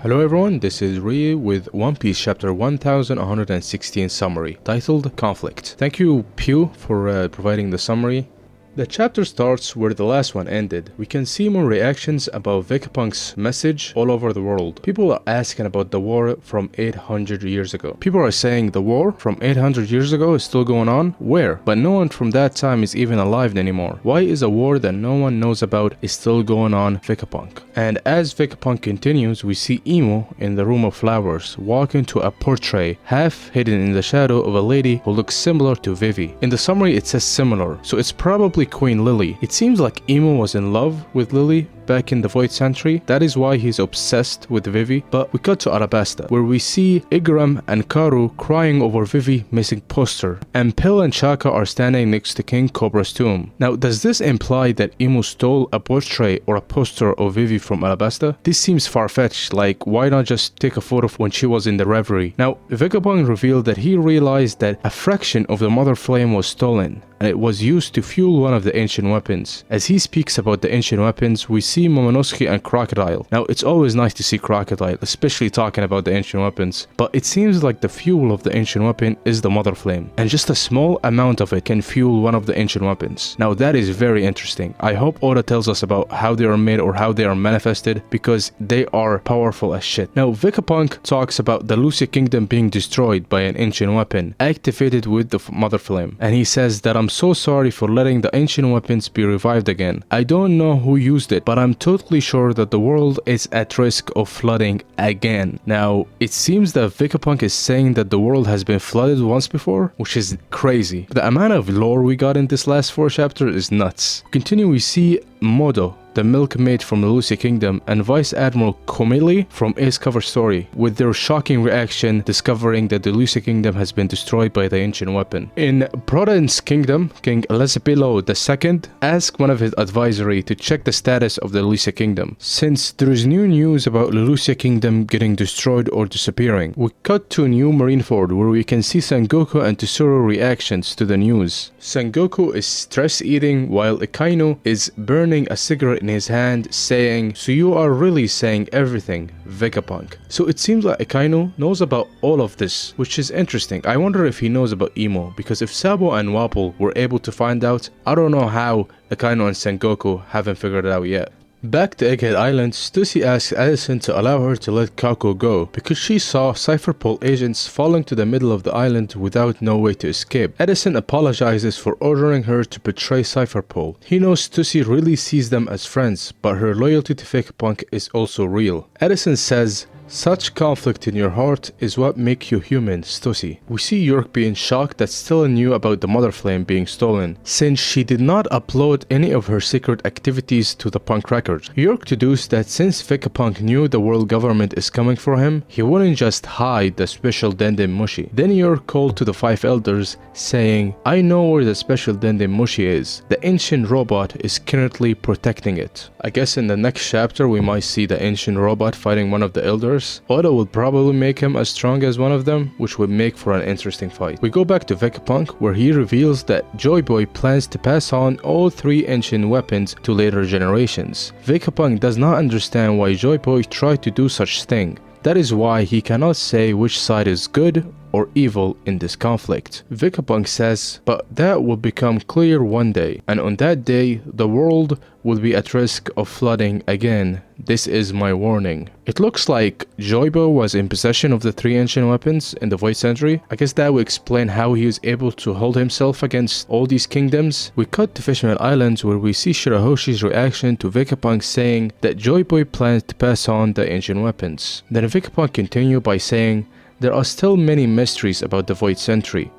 Hello everyone, this is Rie with One Piece chapter 1116 summary, titled Conflict. Thank you Pew for providing the summary. The chapter starts where the last one ended. We can see more reactions about Vegapunk's message all over the world. People are asking about the war from 800 years ago. People are saying the war from 800 years ago is still going on? Where? But no one from that time is even alive anymore. Why is a war that no one knows about is still going on Vegapunk? And as Vegapunk continues, we see Imo in the room of flowers walk into a portrait half hidden in the shadow of a lady who looks similar to Vivi. In the summary it says similar, so it's probably Queen Lily. It seems like Imo was in love with Lily back in the Void Century. That is why he's obsessed with Vivi. But we cut to Alabasta, where we see Igaram and Karu crying over Vivi missing poster, and Pill and Chaka are standing next to King Cobra's tomb. Now, does this imply that Imo stole a portrait or a poster of Vivi from Alabasta? This seems far-fetched, like why not just take a photo when she was in the reverie? Now, Vegapunk revealed that he realized that a fraction of the Mother Flame was stolen, and it was used to fuel one of the ancient weapons. As he speaks about the ancient weapons, we see Momonosuke and Crocodile. Now, it's always nice to see Crocodile, especially talking about the ancient weapons, but it seems like the fuel of the ancient weapon is the Mother Flame, and just a small amount of it can fuel one of the ancient weapons. Now, that is very interesting. I hope Oda tells us about how they are made or how they are manifested, because they are powerful as shit. Now, Vegapunk talks about the Lucia Kingdom being destroyed by an ancient weapon, activated with the Mother Flame, and he says that I'm so sorry for letting the ancient weapons be revived again. I don't know who used it, but I'm totally sure that the world is at risk of flooding again. Now, it seems that Vegapunk is saying that the world has been flooded once before, which is crazy. The amount of lore we got in this last 4 chapters is nuts. Continue, we see Modo, the milkmaid from the Lucia Kingdom, and Vice Admiral Komili from Ace Cover Story, with their shocking reaction discovering that the Lucia Kingdom has been destroyed by the ancient weapon. In Prodan's kingdom, King Elizabelo II asked one of his advisory to check the status of the Lucia Kingdom, since there is new news about the Lucia Kingdom getting destroyed or disappearing. We cut to New Marineford, where we can see Sengoku and Tesoro reactions to the news. Sengoku is stress eating while Akainu is burning a cigarette in his hand, saying, "So you are really saying everything, Vegapunk." So it seems like Akainu knows about all of this, which is interesting. I wonder if he knows about Imo, because if Sabo and Wapol were able to find out, I don't know how Akainu and Sengoku haven't figured it out yet. Back to Egghead Island, Stussy asks Edison to allow her to let Kako go because she saw Cypherpole agents falling to the middle of the island without no way to escape. Edison apologizes for ordering her to betray Cypherpole. He knows Stussy really sees them as friends, but her loyalty to Vegapunk is also real. Edison says, "Such conflict in your heart is what makes you human, Stussy." We see York being shocked that Stella knew about the Mother Flame being stolen, since she did not upload any of her secret activities to the Punk record. York deduced that since Vegapunk knew the world government is coming for him, he wouldn't just hide the special Denden Mushi. Then York called to the 5 elders, saying, "I know where the special Denden Mushi is. The ancient robot is currently protecting it." I guess in the next chapter we might see the ancient robot fighting one of the elders. Oda will probably make him as strong as one of them, which would make for an interesting fight. We go back to Vegapunk, where he reveals that Joy Boy plans to pass on all 3 ancient weapons to later generations. Vegapunk does not understand why Joy Boy tried to do such thing. That is why he cannot say which side is good or evil in this conflict. Vegapunk says, "But that will become clear one day, and on that day, the world will be at risk of flooding again. This is my warning." It looks like Joybo was in possession of the 3 ancient weapons in the Void Century. I guess that would explain how he was able to hold himself against all these kingdoms. We cut to Fishman Islands, where we see Shirahoshi's reaction to Vegapunk saying that Joyboy plans to pass on the ancient weapons. Then Vegapunk continued by saying, "There are still many mysteries about the Void Century,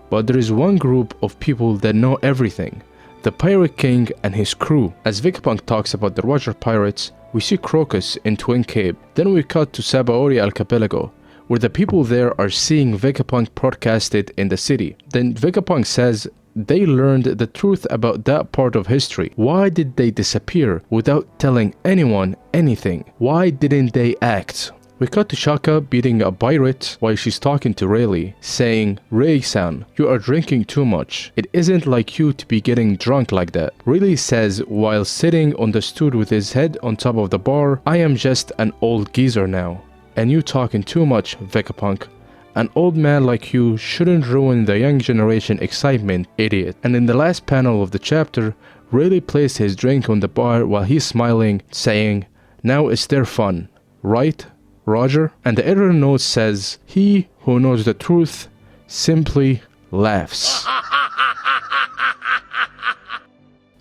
but there is one group of people that know everything, the Pirate King and his crew." As Vegapunk talks about the Roger Pirates, we see Crocus in Twin Cape. Then we cut to Sabaori Archipelago, where the people there are seeing Vegapunk broadcasted in the city. Then Vegapunk says they learned the truth about that part of history. Why did they disappear without telling anyone anything? Why didn't they act? We cut to Shaka beating a pirate while she's talking to Rayleigh, saying, "Ray-san, you are drinking too much. It isn't like you to be getting drunk like that." Rayleigh says while sitting on the stool with his head on top of the bar, "I am just an old geezer now." and you talking too much, Vegapunk. An old man like you shouldn't ruin the young generation excitement, idiot. And in the last panel of the chapter, Rayleigh placed his drink on the bar while he's smiling, saying, "Now it's their fun, right, Roger?" And the editor note says, "He who knows the truth simply laughs."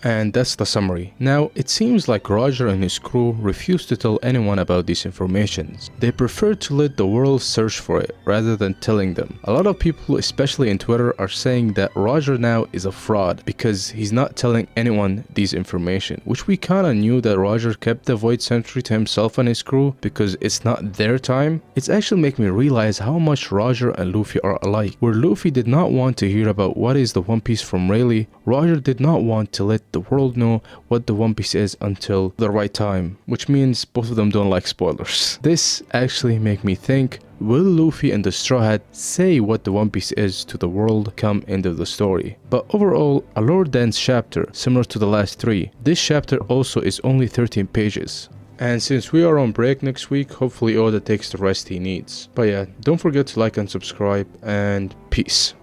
And that's the summary. Now, it seems like Roger and his crew refuse to tell anyone about these informations. They prefer to let the world search for it rather than telling them. A lot of people, especially in Twitter, are saying that Roger now is a fraud because he's not telling anyone these information, which we kinda knew that Roger kept the Void Century to himself and his crew because it's not their time. It's actually making me realize how much Roger and Luffy are alike. Where Luffy did not want to hear about what is the One Piece from Rayleigh, Roger did not want to let the world know what the One Piece is until the right time, which means both of them don't like spoilers. This actually make me think, will Luffy and the Straw Hat say what the One Piece is to the world come end of the story? But overall, a lore dense chapter, similar to the last 3. This chapter also is only 13 pages. And since we are on break next week, hopefully Oda takes the rest he needs. But yeah, don't forget to like and subscribe, and peace.